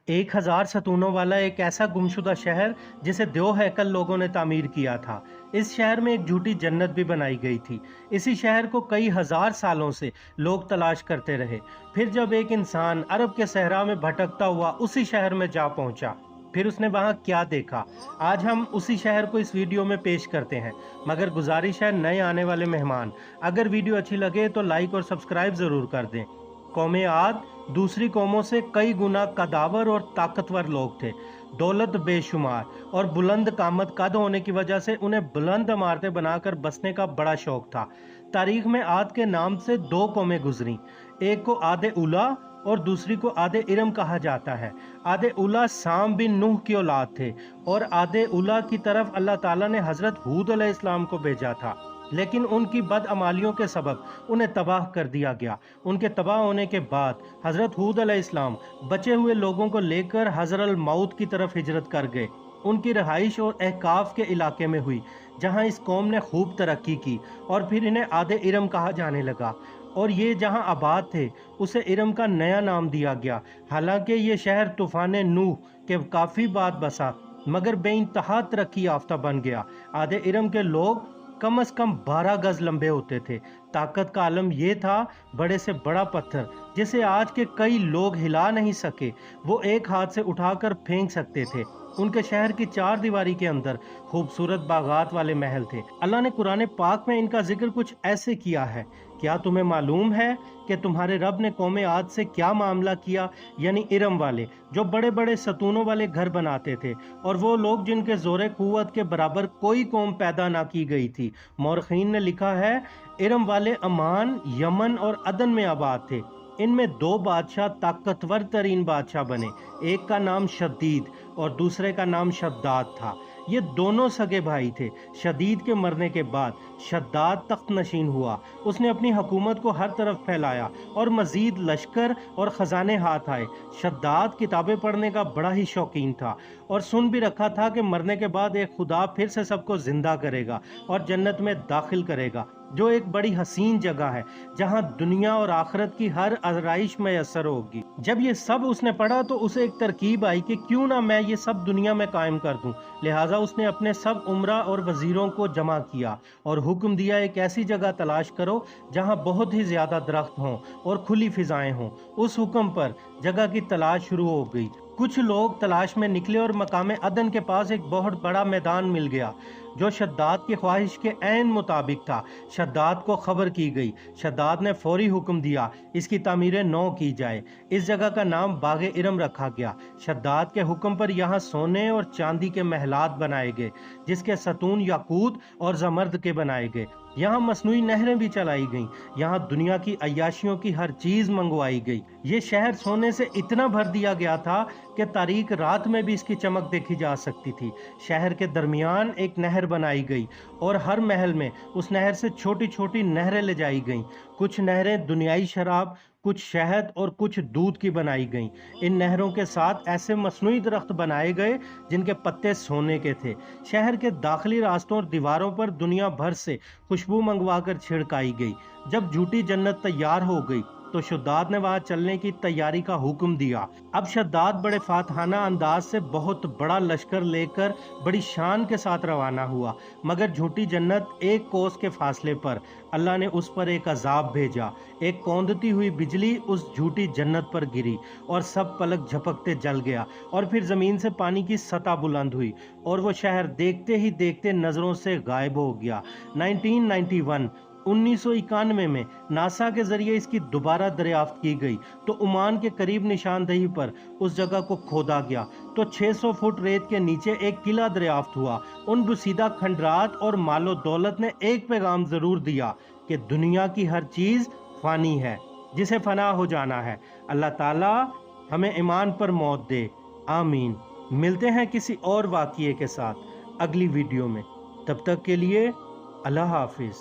1000 सतूनों वाला एक ऐसा गुमशुदा शहर जिसे दो हैकल लोगों ने तामीर किया था। इस शहर में एक झूठी जन्नत भी बनाई गई थी। इसी शहर को कई हजार सालों से लोग तलाश करते रहे। फिर जब एक इंसान अरब के सहरा में भटकता हुआ उसी शहर में जा पहुंचा, फिर उसने वहां क्या देखा, आज हम उसी शहर को इस वीडियो में पेश करते हैं। मगर गुजारिश है नए आने वाले मेहमान, अगर वीडियो अच्छी लगे तो लाइक और सब्सक्राइब जरूर कर दें। कौमे आद दूसरी कौमों से कई गुना कदावर और ताकतवर लोग थे। दौलत बेशुमार और बुलंद कामत कद होने की वजह से उन्हें बुलंद इमारतें बनाकर बसने का बड़ा शौक था। तारीख में आद के नाम से दो कौमें गुजरी, एक को आदे उला और दूसरी को आदे इरम कहा जाता है। आदे उला साम बिन नूह की औलाद थे और आदे उला की तरफ अल्लाह ताला ने हजरत हूद अलैहिस्सलाम को भेजा था, लेकिन उनकी बदअमालियों के सबब उन्हें तबाह कर दिया गया। उनके तबाह होने के बाद हजरत हूद अलैहिस्सलाम बचे हुए लोगों को लेकर हजरल मौत की तरफ हिजरत कर गए। उनकी रहाइश और अहकाफ के इलाके में हुई, जहां इस कौम ने खूब तरक्की की और फिर इन्हें आदे इरम कहा जाने लगा। और ये जहां आबाद थे उसे इरम का नया नाम दिया गया। हालांकि ये शहर तूफान नूह के काफ़ी बाद बसा, मगर बेइंतहा तरक्की याफ्ता बन गया। आदे इरम के लोग कम से कम 12 गज लंबे होते थे। ताकत का आलम यह था, बड़े से बड़ा पत्थर जिसे आज के कई लोग हिला नहीं सके, वो एक हाथ से उठाकर फेंक सकते थे। उनके शहर की चार दीवारी के अंदर खूबसूरत बागात वाले महल थे। अल्लाह ने कुरान पाक में इनका जिक्र कुछ ऐसे किया है, क्या तुम्हें मालूम है कि तुम्हारे रब ने कौमे आद से क्या मामला किया, यानी इरम वाले जो बड़े बड़े सतूनों वाले घर बनाते थे, और वो लोग जिनके जोरे कुव्वत के बराबर कोई कौम पैदा ना की गई थी। मौरखीन ने लिखा है, इरम वाले अमान, यमन और अदन में आबाद थे। इनमें दो बादशाह ताकतवर तरीन बादशाह बने, एक का नाम शदीद और दूसरे का नाम शद्दाद था। ये दोनों सगे भाई थे। शदीद के मरने के बाद शद्दाद तख्त नशीन हुआ। उसने अपनी हुकूमत को हर तरफ फैलाया और मजीद लश्कर और ख़जाने हाथ आए। शद्दाद किताबें पढ़ने का बड़ा ही शौकीन था और सुन भी रखा था कि मरने के बाद एक खुदा फिर से सबको जिंदा करेगा और जन्नत में दाखिल करेगा, जो एक बड़ी हसीन जगह है जहां दुनिया और आखिरत की हर आराइश मैसर होगी। जब ये सब उसने पढ़ा तो उसे एक तरकीब आई कि क्यों ना मैं ये सब दुनिया में कायम कर दूं। लिहाजा उसने अपने सब उमरा और वजीरों को जमा किया और हुक्म दिया, एक ऐसी जगह तलाश करो जहां बहुत ही ज्यादा दरख्त हों और खुली फिजाएं हों। उस हुक्म पर जगह की तलाश शुरू हो गई। कुछ लोग तलाश में निकले और मकाम अदन के पास एक बहुत बड़ा मैदान मिल गया जो शद्दाद की ख्वाहिश के ऐन मुताबिक था। शद्दाद को खबर की गई। शद्दाद ने फौरी हुक्म दिया, इसकी तामीर नौ की जाए। इस जगह का नाम बागे इरम रखा गया। शद्दाद के हुक्म पर यहाँ सोने और चांदी के महलात बनाए गए, जिसके सतून याकूत और जमर्द के बनाए गए। यहाँ मसनूई नहरें भी चलाई गईं। यहाँ दुनिया की अय्याशियों की हर चीज मंगवाई गई। ये शहर सोने से इतना भर दिया गया था कि तारीक रात में भी इसकी चमक देखी जा सकती थी। शहर के दरमियान एक नहर बनाई गई और हर महल में उस नहर से छोटी छोटी नहरें ले जाई गईं। कुछ नहरें दुनियाई शराब, कुछ शहद और कुछ दूध की बनाई गईं। इन नहरों के साथ ऐसे मसनूई दरख्त बनाए गए जिनके पत्ते सोने के थे। शहर के दाखिली रास्तों और दीवारों पर दुनिया भर से खुशबू मंगवाकर छिड़काई गई। जब झूठी जन्नत तैयार हो गई तो शद्दाद ने वहां चलने की तैयारी का हुक्म दिया। अब शद्दाद बड़े फातहाना अंदाज से बहुत बड़ा लश्कर लेकर बड़ी शान के साथ रवाना हुआ, मगर झूठी जन्नत एक कोस के फासले पर। अल्लाह ने उस पर एक अजाब भेजा। एक कौंधती हुई बिजली उस झूठी जन्नत पर गिरी और सब पलक झपकते जल गया, और फिर जमीन से पानी की सतह बुलंद हुई और वो शहर देखते ही देखते नजरों से गायब हो गया। 1991 में नासा के जरिए इसकी दोबारा दरियाफ्त की गई तो ओमान के करीब निशानदही पर उस जगह को खोदा गया तो 600 फुट रेत के नीचे एक किला दरियाफ्त हुआ। उन बुसीदा खंडरात और मालो दौलत ने एक पैगाम जरूर दिया कि दुनिया की हर चीज फानी है, जिसे फना हो जाना है। अल्लाह ताला हमें ईमान पर मौत दे, आमीन। मिलते हैं किसी और वाक़िए के साथ अगली वीडियो में। तब तक के लिए अल्लाह हाफिज।